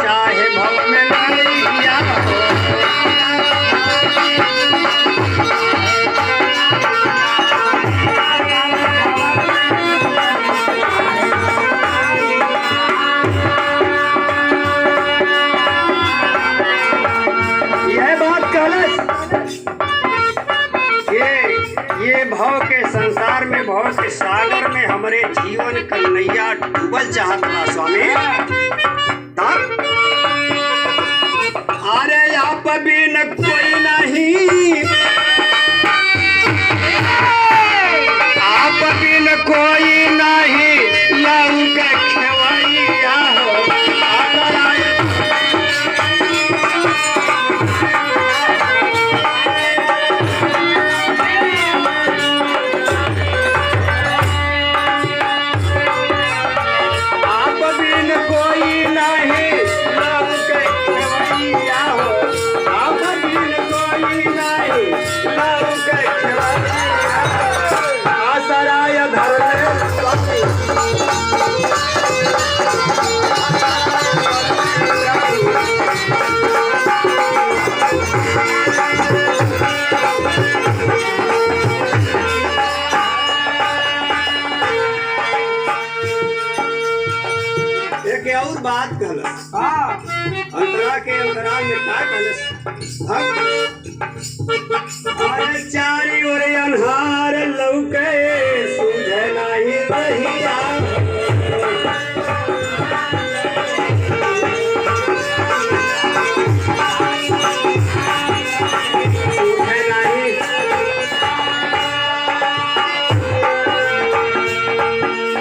चाहे भव में नैया हो। यह बात कलश ये भव के संसार में, भव के सागर में हमरे जीवन कन्हैया डूबल चाहत बा स्वामी। तब अरे आप बिन कोई नहीं, आप बिन कोई नहीं लऊ के खेवैया हो। और बात कहलस अंतरा के अंतराल में क्या कहलस? अरे चारी ओर अन्हार लौके सूझे नहीं रहिया, सूझे नहीं।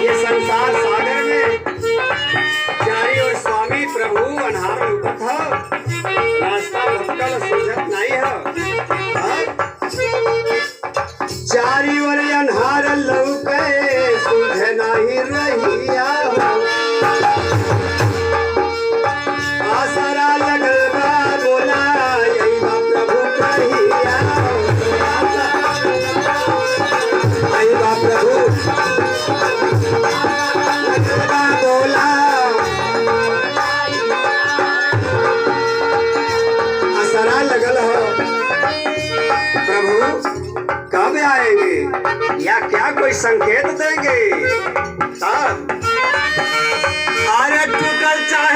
ये संसार सागर में चारी ओर स्वामी प्रभु अनहार लौकत ह, रास्ता भटकल सूझत नहीं ह। चारी ओर अनहार लौके सूझे नहीं रहिया हो। आसरा लगल बा बोला यही बा प्रभु कहिया हो। यही बा प्रभु लगल बा बोला, आसरा लगल हो। प्रभु कब आएंगे या क्या कोई संकेत देंगे? तब अरे टूटल चाहे